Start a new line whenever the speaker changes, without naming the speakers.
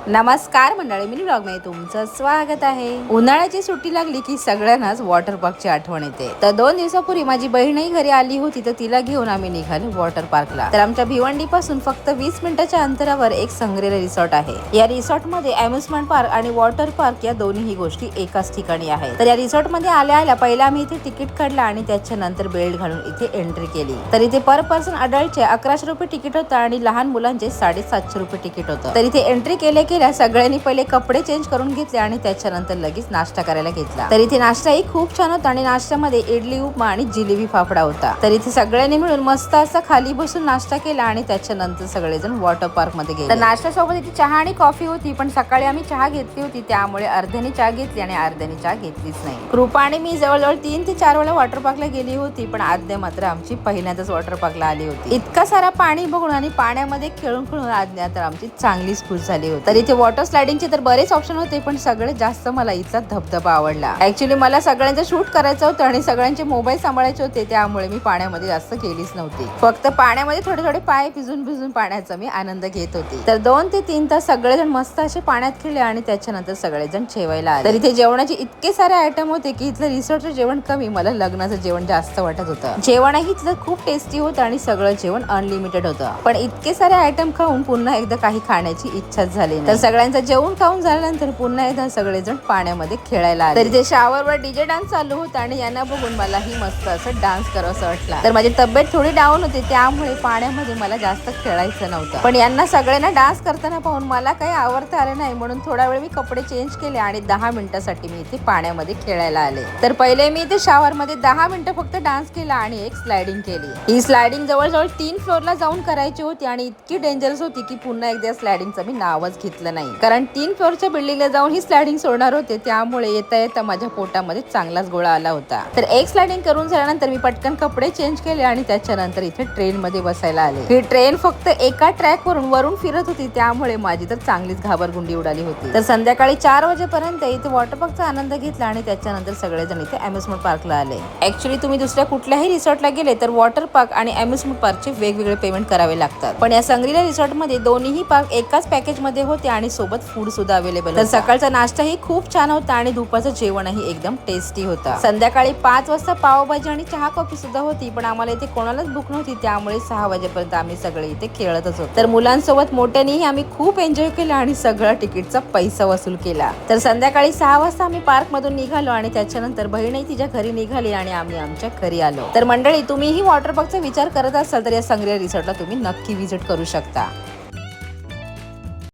नमस्कार मंडळी, mini blog मध्ये तुमचं स्वागत आहे। उन्हाळ्याची सुट्टी लागली की सगळ्यांनाच वॉटर पार्कची आठवण येते। तर 2 दिवसापूर्वी माझी बहीणही घरी आली होती, तर तिला घेऊन आम्ही निघालो वॉटर पार्कला। तर आमच्या भिवंडी पासून फक्त 20 मिनिटाच्या अंतरावर एक संग्रेला रिसॉर्ट आहे। या रिसॉर्ट मध्ये अम्युजमेंट पार्क आणि वॉटर पार्क या दोन्ही गोष्टी एकाच ठिकाणी आहेत। तर या रिसॉर्ट मध्ये आल्या पहिला आम्ही इथे तिकीट काढला आणि त्याच्यानंतर बेल्ट घालून इथे एंट्री केली। तर इथे पर पर्सन अडल्टचे 1100 रुपये तिकीट होतं आणि लहान मुलांचे 750 रुपये तिकीट होतं। तर इथे एंट्री केल्या सगळ्यांनी पहिले कपडे चेंज करून घेतले आणि त्याच्यानंतर लगेच नाश्ता करायला घेतला। तर इथे नाश्ताही खूप छान होता आणि नाश्त्यामध्ये इडली, उपमा आणि जिलेबी फाफडा होता। तर इथे सगळ्यांनी मिळून मस्त असा खाली बसून नाश्ता केला आणि त्याच्यानंतर सगळेजण वॉटर पार्क मध्ये गेले। तर नाश्त्यासोबत इथे चहा आणि कॉफी होती, पण सकाळी आम्ही चहा घेतली होती त्यामुळे अर्ध्याने चहा घेतली आणि अर्ध्याने चहा घेतलीच नाही। कृपा आणि मी जवळजवळ 3 ते 4 वेळा वॉटर पार्कला गेली होती, पण आद्या मात्र आमची पहिल्यांदाच वॉटर पार्कला आली होती। इतका सारा पाणी बघून आणि पाण्यामध्ये खेळून खेळून आद्या तर आमची चांगलीच खुश झाली होती। तर इथे वॉटर स्लाइडिंगचे तर बरेच ऑप्शन होते, पण सगळ्यात जास्त मला इथला धबधबा आवडला। ऍक्च्युली मला सगळ्यांचं शूट करायचं होतं आणि सगळ्यांचे मोबाईल सांभाळायचे होते, त्यामुळे मी पाण्यामध्ये जास्त गेलीच नव्हती। फक्त पाण्यामध्ये थोडे थोडे पाय भिजून पाण्याचा मी आनंद घेत होती। तर 2 ते 3 तास सगळेजण मस्त असे पाण्यात खेळले आणि त्याच्यानंतर सगळेजण जेवायला आले। तर इथे जेवणाचे इतके सारे आयटम होते की इथलं रिसॉर्टचं जेवण कमी, मला लग्नाचं जेवण जास्त वाटत होतं। जेवणही इथलं खूप टेस्टी होतं आणि सगळं जेवण अनलिमिटेड होतं, पण इतके सारे आयटम खाऊन पुन्हा एकदा काही खाण्याची इच्छाच झाली नाही। तर सगळ्यांचं जेवण खाऊन झाल्यानंतर पुन्हा एकदा सगळेजण पाण्यामध्ये खेळायला आले। तर इथे शॉवरवर डीजे डान्स चालू होता आणि यांना बघून मलाही मस्त असं डान्स करावंसं वाटलं। तर माझी तब्येत थोडी डाऊन होती, त्यामुळे पाण्यामध्ये मला जास्त खेळायचं नव्हतं, पण यांना सगळ्यांना डान्स करताना पाहून मला काही आवडता आलं नाही, म्हणून थोडा वेळ मी कपडे चेंज केले आणि 10 मिनिटांसाठी मी इथे पाण्यामध्ये खेळायला आले। तर पहिले मी इथे शॉवर मध्ये 10 मिनिटं फक्त डान्स केला आणि एक स्लाइडिंग केली। ही स्लाइडिंग जवळजवळ 3 फ्लोअरला जाऊन करायची होती आणि इतकी डेंजरस होती की पुन्हा एकदा स्लाइडिंगचं मी नावच घेतलं नाही, कारण 3 फ्लोअरच्या बिल्डिंगला जाऊन ही स्लाइडिंग सोडणार होते, त्यामुळे येता येता माझ्या पोटामध्ये चांगलाच गोळा आला होता। तर एक स्लाइडिंग करून झाल्यानंतर मी पटकन कपडे चेंज केले आणि त्याच्यानंतर इथे ट्रेन मध्ये बसायला आले। ही ट्रेन फक्त एका ट्रॅक वरून फिरत होती, त्यामुळे माझी तर चांगलीच घाबरगुंडी उडाली होती। तर संध्याकाळी 4 वाजेपर्यंत इथे वॉटर पार्कचा आनंद घेतला आणि त्याच्यानंतर सगळेजण इथे अम्युजमेंट पार्कला आले। ऍक्च्युली तुम्ही दुसऱ्या कुठल्याही रिसॉर्टला गेले तर वॉटर पार्क आणि अम्युजमेंट पार्कचे वेगवेगळे पेमेंट करावे लागतात, पण या संग्रीला रिसॉर्ट मध्ये दोन्ही पार्क एकाच पॅकेज मध्ये होते आणि सोबत फूड सुद्धा अवेलेबल। तर सकाळचा नाश्ताही खूप छान होता आणि दुपारचं जेवणही एकदम टेस्टी होता। संध्याकाळी 5 वाजता पावभाजी आणि चहा कॉफी सुद्धा होती, पण आम्हाला इथे कोणालाच भूक नव्हती, त्यामुळे 6 वाजेपर्यंत आम्ही सगळे इथे खेळतच होतो। तर मुलांसोबत मोठ्यांनीही आम्ही खूप एन्जॉय केला आणि सगळा तिकीटचा पैसा वसूल केला। तर संध्याकाळी 6 वाजता आम्ही पार्क मधून निघालो आणि त्याच्यानंतर बहीणही तिच्या घरी निघाली आणि आम्ही आमच्या घरी आलो। तर मंडळी, तुम्हीही वॉटर पार्कचा विचार करत असाल तर या संग्रेला रिसॉर्टला तुम्ही नक्की व्हिजिट करू शकता।